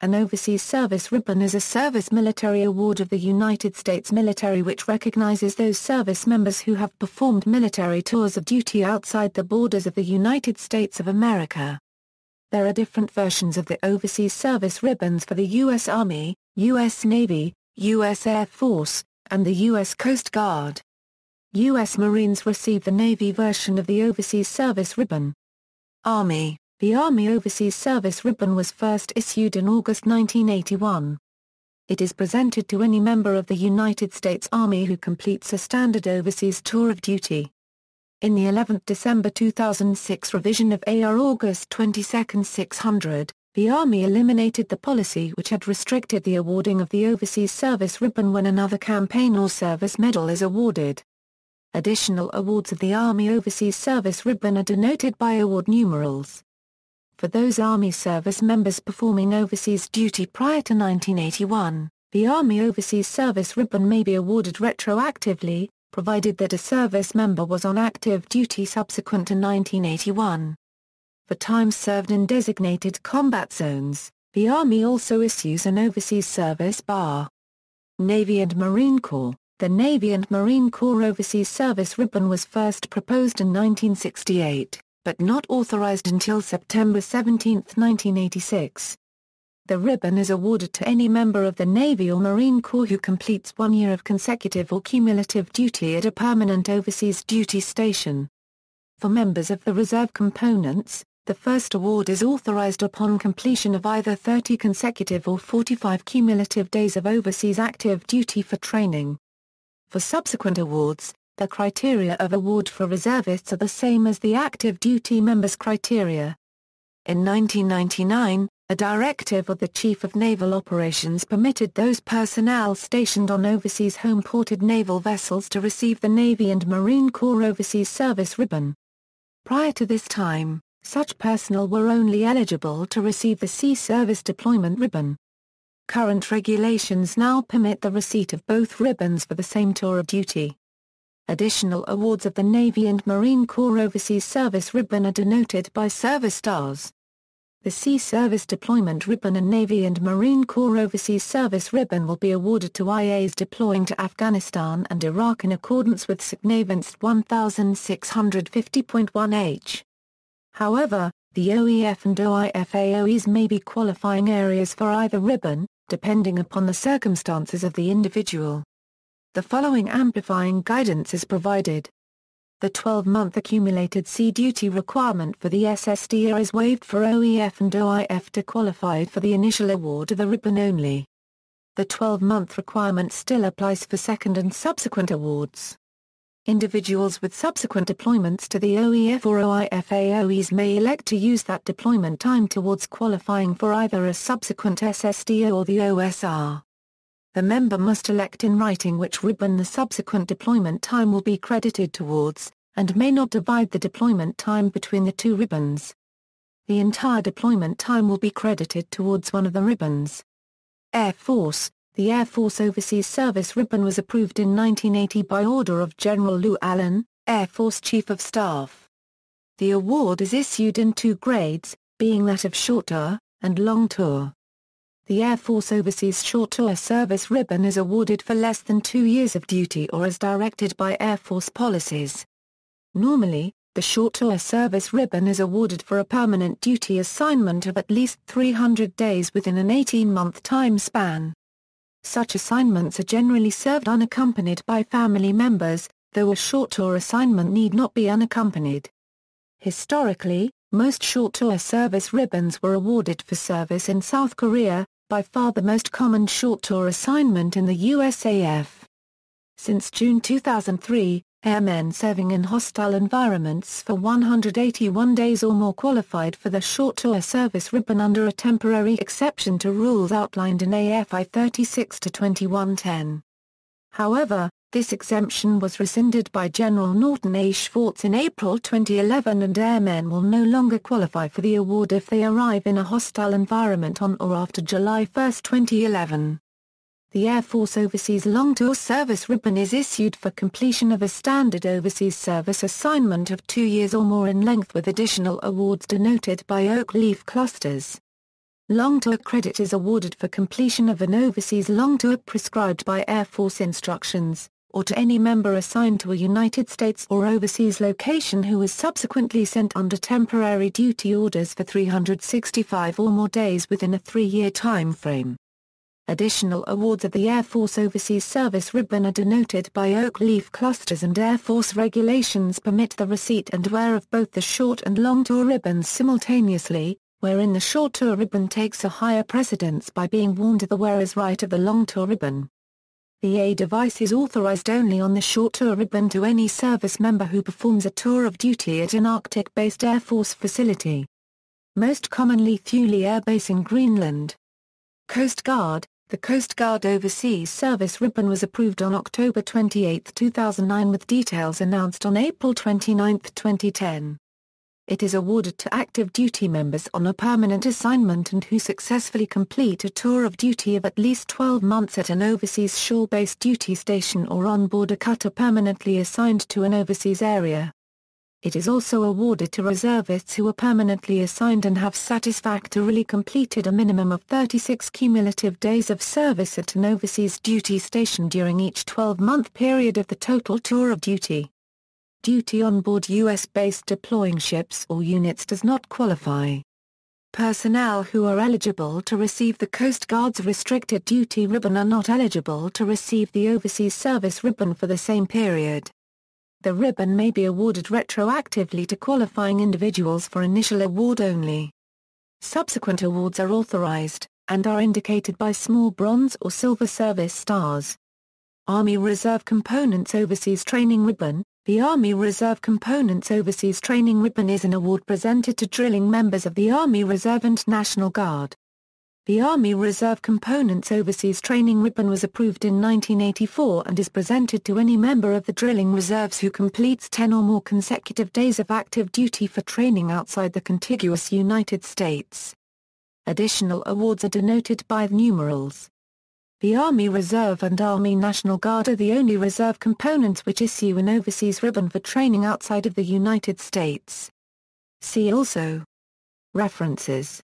An Overseas Service Ribbon is a service military award of the United States military which recognizes those service members who have performed military tours of duty outside the borders of the United States of America. There are different versions of the Overseas Service Ribbons for the U.S. Army, U.S. Navy, U.S. Air Force, and the U.S. Coast Guard. U.S. Marines receive the Navy version of the Overseas Service Ribbon. Army. The Army Overseas Service Ribbon was first issued in August 1981. It is presented to any member of the United States Army who completes a standard overseas tour of duty. In the 11th December 2006 revision of AR August 22, 600, the Army eliminated the policy which had restricted the awarding of the Overseas Service Ribbon when another campaign or service medal is awarded. Additional awards of the Army Overseas Service Ribbon are denoted by award numerals. For those Army service members performing overseas duty prior to 1981, the Army Overseas Service Ribbon may be awarded retroactively, provided that a service member was on active duty subsequent to 1981. For time served in designated combat zones, the Army also issues an Overseas Service Bar. Navy and Marine Corps. The Navy and Marine Corps Overseas Service Ribbon was first proposed in 1968. But not authorized until September 17, 1986. The ribbon is awarded to any member of the Navy or Marine Corps who completes 1 year of consecutive or cumulative duty at a permanent overseas duty station. For members of the reserve components, the first award is authorized upon completion of either 30 consecutive or 45 cumulative days of overseas active duty for training. For subsequent awards, the criteria of award for reservists are the same as the active duty members' criteria. In 1999, a directive of the Chief of Naval Operations permitted those personnel stationed on overseas home-ported naval vessels to receive the Navy and Marine Corps Overseas Service Ribbon. Prior to this time, such personnel were only eligible to receive the Sea Service Deployment Ribbon. Current regulations now permit the receipt of both ribbons for the same tour of duty. Additional awards of the Navy and Marine Corps Overseas Service Ribbon are denoted by service stars. The Sea Service Deployment Ribbon and Navy and Marine Corps Overseas Service Ribbon will be awarded to IAs deploying to Afghanistan and Iraq in accordance with SCNAVINST 1650.1H. However, the OEF and OIF-AOEs may be qualifying areas for either ribbon, depending upon the circumstances of the individual. The following amplifying guidance is provided. The 12-month accumulated sea duty requirement for the SSDR is waived for OEF and OIF to qualify for the initial award of the ribbon only. The 12-month requirement still applies for second and subsequent awards. Individuals with subsequent deployments to the OEF or OIF AOEs may elect to use that deployment time towards qualifying for either a subsequent SSDO or the OSR. The member must elect in writing which ribbon the subsequent deployment time will be credited towards, and may not divide the deployment time between the two ribbons. The entire deployment time will be credited towards one of the ribbons. Air Force. The Air Force Overseas Service Ribbon was approved in 1980 by order of General Lew Allen, Air Force Chief of Staff. The award is issued in 2 grades, being that of short tour, and long tour. The Air Force Overseas Short Tour Service Ribbon is awarded for less than 2 years of duty or as directed by Air Force policies. Normally, the Short Tour Service Ribbon is awarded for a permanent duty assignment of at least 300 days within an 18-month time span. Such assignments are generally served unaccompanied by family members, though a short tour assignment need not be unaccompanied. Historically, most short tour service ribbons were awarded for service in South Korea, by far the most common short tour assignment in the USAF. Since June 2003, airmen serving in hostile environments for 181 days or more qualified for the short tour service ribbon under a temporary exception to rules outlined in AFI 36-2110. However, this exemption was rescinded by General Norton A. Schwartz in April 2011 and airmen will no longer qualify for the award if they arrive in a hostile environment on or after July 1, 2011. The Air Force Overseas Long Tour Service Ribbon is issued for completion of a standard overseas service assignment of 2 years or more in length with additional awards denoted by oak leaf clusters. Long tour credit is awarded for completion of an overseas long tour prescribed by Air Force instructions, or to any member assigned to a United States or overseas location who is subsequently sent under temporary duty orders for 365 or more days within a 3-year time frame. Additional awards of the Air Force Overseas Service Ribbon are denoted by oak leaf clusters, and Air Force regulations permit the receipt and wear of both the short and long tour ribbons simultaneously, wherein the short tour ribbon takes a higher precedence by being worn to the wearer's right of the long tour ribbon. The A device is authorized only on the short tour ribbon to any service member who performs a tour of duty at an Arctic-based Air Force facility. Most commonly Thule Air Base in Greenland. Coast Guard. The Coast Guard Overseas Service Ribbon was approved on October 28, 2009, with details announced on April 29, 2010. It is awarded to active duty members on a permanent assignment and who successfully complete a tour of duty of at least 12 months at an overseas shore-based duty station or on board a cutter permanently assigned to an overseas area. It is also awarded to reservists who are permanently assigned and have satisfactorily completed a minimum of 36 cumulative days of service at an overseas duty station during each 12-month period of the total tour of duty. Duty on board U.S.-based deploying ships or units does not qualify. Personnel who are eligible to receive the Coast Guard's Restricted Duty Ribbon are not eligible to receive the Overseas Service Ribbon for the same period. The ribbon may be awarded retroactively to qualifying individuals for initial award only. Subsequent awards are authorized, and are indicated by small bronze or silver service stars. Army Reserve Components Overseas Training Ribbon. The Army Reserve Components Overseas Training Ribbon is an award presented to drilling members of the Army Reserve and National Guard. The Army Reserve Components Overseas Training Ribbon was approved in 1984 and is presented to any member of the drilling reserves who completes 10 or more consecutive days of active duty for training outside the contiguous United States. Additional awards are denoted by numerals. The Army Reserve and Army National Guard are the only reserve components which issue an overseas ribbon for training outside of the United States. See also. References.